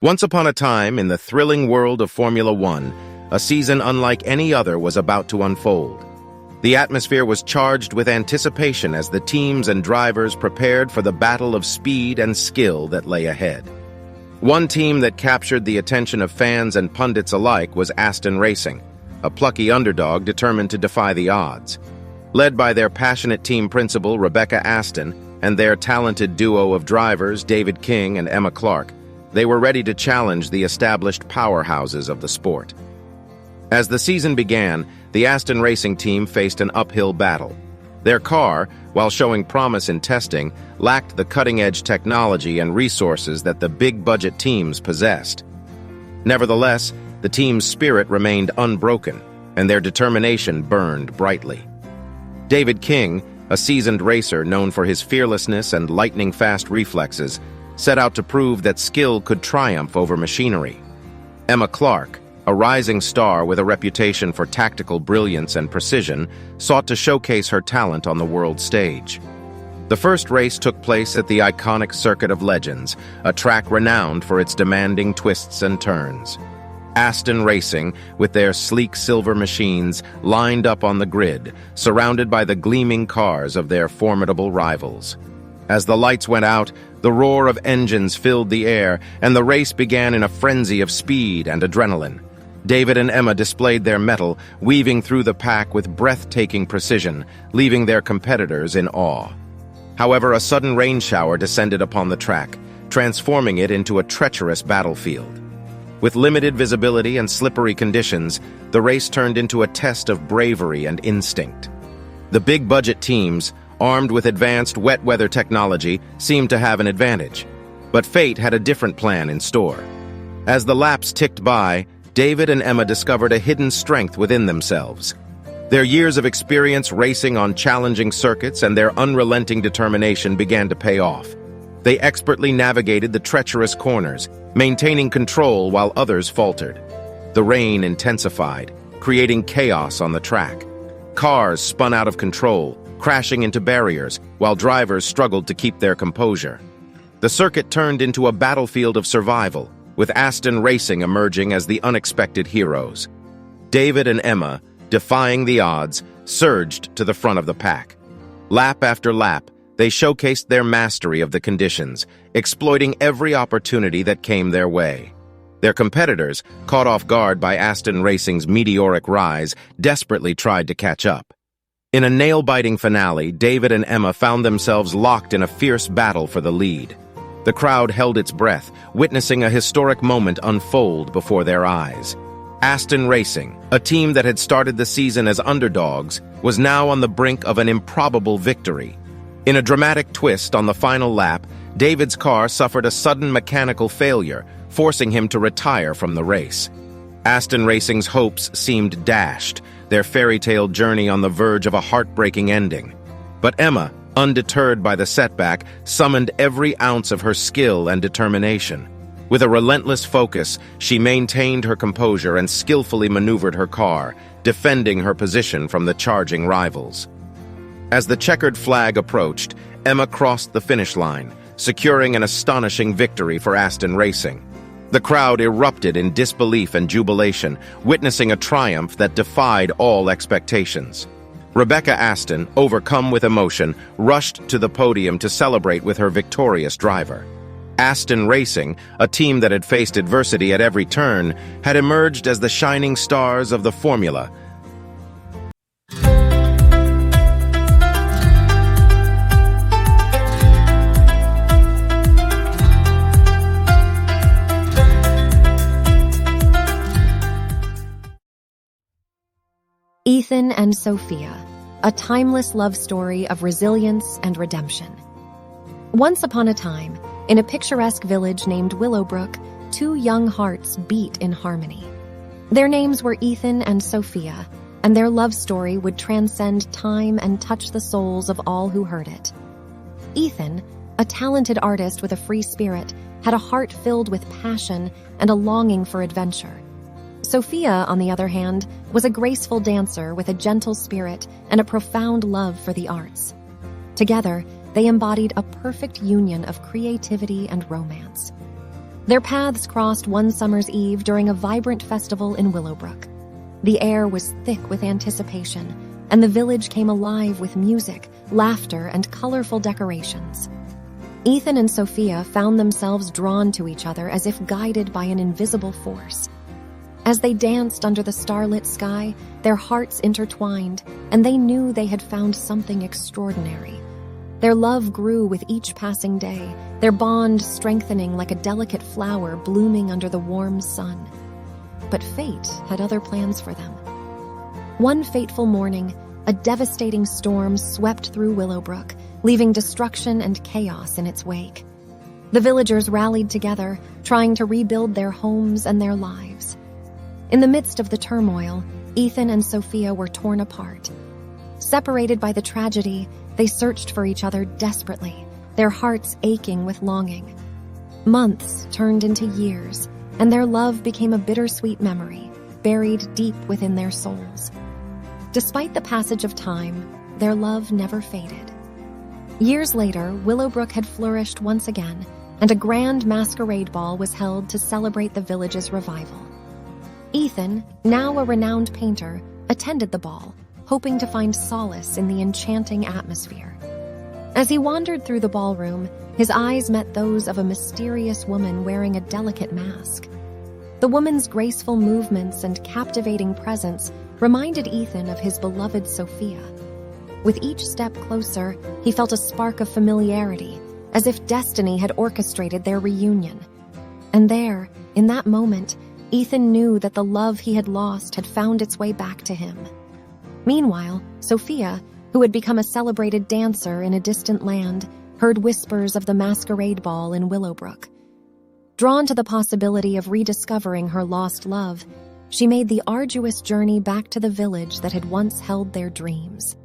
Once upon a time, in the thrilling world of Formula One, a season unlike any other was about to unfold. The atmosphere was charged with anticipation as the teams and drivers prepared for the battle of speed and skill that lay ahead. One team that captured the attention of fans and pundits alike was Aston Racing, a plucky underdog determined to defy the odds. Led by their passionate team principal, Rebecca Aston, and their talented duo of drivers, David King and Emma Clark, they were ready to challenge the established powerhouses of the sport. As the season began, the Aston Racing team faced an uphill battle. Their car, while showing promise in testing, lacked the cutting-edge technology and resources that the big-budget teams possessed. Nevertheless, the team's spirit remained unbroken, and their determination burned brightly. David King, a seasoned racer known for his fearlessness and lightning-fast reflexes, set out to prove that skill could triumph over machinery. Emma Clark, a rising star with a reputation for tactical brilliance and precision, sought to showcase her talent on the world stage. The first race took place at the iconic Circuit of Legends, a track renowned for its demanding twists and turns. Aston Racing, with their sleek silver machines, lined up on the grid, surrounded by the gleaming cars of their formidable rivals. As the lights went out, the roar of engines filled the air, and the race began in a frenzy of speed and adrenaline. David and Emma displayed their mettle, weaving through the pack with breathtaking precision, leaving their competitors in awe. However, a sudden rain shower descended upon the track, transforming it into a treacherous battlefield. With limited visibility and slippery conditions, the race turned into a test of bravery and instinct. The big-budget teams, armed with advanced wet weather technology, seemed to have an advantage. But fate had a different plan in store. As the laps ticked by, David and Emma discovered a hidden strength within themselves. Their years of experience racing on challenging circuits and their unrelenting determination began to pay off. They expertly navigated the treacherous corners, maintaining control while others faltered. The rain intensified, creating chaos on the track. Cars spun out of control, crashing into barriers, while drivers struggled to keep their composure. The circuit turned into a battlefield of survival, with Aston Racing emerging as the unexpected heroes. David and Emma, defying the odds, surged to the front of the pack. Lap after lap, they showcased their mastery of the conditions, exploiting every opportunity that came their way. Their competitors, caught off guard by Aston Racing's meteoric rise, desperately tried to catch up. In a nail-biting finale, David and Emma found themselves locked in a fierce battle for the lead. The crowd held its breath, witnessing a historic moment unfold before their eyes. Aston Racing, a team that had started the season as underdogs, was now on the brink of an improbable victory. In a dramatic twist on the final lap, David's car suffered a sudden mechanical failure, forcing him to retire from the race. Aston Racing's hopes seemed dashed, their fairy tale journey on the verge of a heartbreaking ending. But Emma, undeterred by the setback, summoned every ounce of her skill and determination. With a relentless focus, she maintained her composure and skillfully maneuvered her car, defending her position from the charging rivals. As the checkered flag approached, Emma crossed the finish line, securing an astonishing victory for Aston Racing. The crowd erupted in disbelief and jubilation, witnessing a triumph that defied all expectations. Rebecca Aston, overcome with emotion, rushed to the podium to celebrate with her victorious driver. Aston Racing, a team that had faced adversity at every turn, had emerged as the shining stars of the formula. Ethan and Sophia, a timeless love story of resilience and redemption. Once upon a time, in a picturesque village named Willowbrook, two young hearts beat in harmony. Their names were Ethan and Sophia, and their love story would transcend time and touch the souls of all who heard it. Ethan, a talented artist with a free spirit, had a heart filled with passion and a longing for adventure. Sophia, on the other hand, was a graceful dancer with a gentle spirit and a profound love for the arts. Together, they embodied a perfect union of creativity and romance. Their paths crossed one summer's eve during a vibrant festival in Willowbrook. The air was thick with anticipation, and the village came alive with music, laughter, and colorful decorations. Ethan and Sophia found themselves drawn to each other as if guided by an invisible force. As they danced under the starlit sky, their hearts intertwined, and they knew they had found something extraordinary. Their love grew with each passing day, their bond strengthening like a delicate flower blooming under the warm sun. But fate had other plans for them. One fateful morning, a devastating storm swept through Willowbrook, leaving destruction and chaos in its wake. The villagers rallied together, trying to rebuild their homes and their lives. In the midst of the turmoil, Ethan and Sophia were torn apart. Separated by the tragedy, they searched for each other desperately, their hearts aching with longing. Months turned into years, and their love became a bittersweet memory, buried deep within their souls. Despite the passage of time, their love never faded. Years later, Willowbrook had flourished once again, and a grand masquerade ball was held to celebrate the village's revival. Ethan, now a renowned painter, attended the ball, hoping to find solace in the enchanting atmosphere. As he wandered through the ballroom, his eyes met those of a mysterious woman wearing a delicate mask. The woman's graceful movements and captivating presence reminded Ethan of his beloved Sophia. With each step closer, he felt a spark of familiarity, as if destiny had orchestrated their reunion. And there, in that moment, Ethan knew that the love he had lost had found its way back to him. Meanwhile, Sophia, who had become a celebrated dancer in a distant land, heard whispers of the masquerade ball in Willowbrook. Drawn to the possibility of rediscovering her lost love, she made the arduous journey back to the village that had once held their dreams.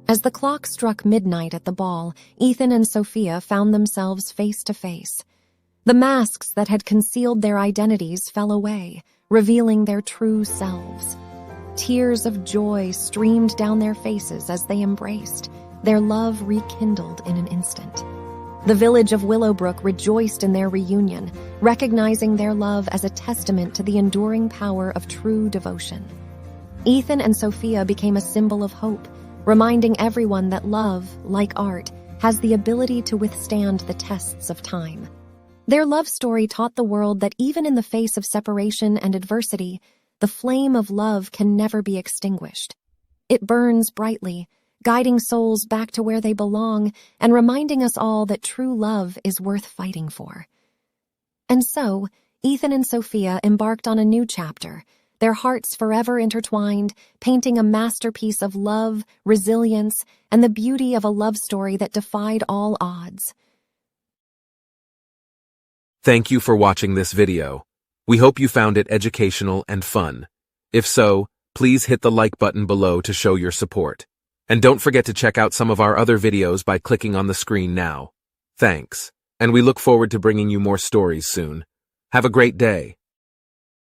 As the clock struck midnight at the ball, Ethan and Sophia found themselves face to face. The masks that had concealed their identities fell away, revealing their true selves. Tears of joy streamed down their faces as they embraced, their love rekindled in an instant. The village of Willowbrook rejoiced in their reunion, recognizing their love as a testament to the enduring power of true devotion. Ethan and Sophia became a symbol of hope, reminding everyone that love, like art, has the ability to withstand the tests of time. Their love story taught the world that even in the face of separation and adversity, the flame of love can never be extinguished. It burns brightly, guiding souls back to where they belong and reminding us all that true love is worth fighting for. And so, Ethan and Sophia embarked on a new chapter, their hearts forever intertwined, painting a masterpiece of love, resilience, and the beauty of a love story that defied all odds. Thank you for watching this video. We hope you found it educational and fun. If so, please hit the like button below to show your support. And don't forget to check out some of our other videos by clicking on the screen now. Thanks, and we look forward to bringing you more stories soon. Have a great day.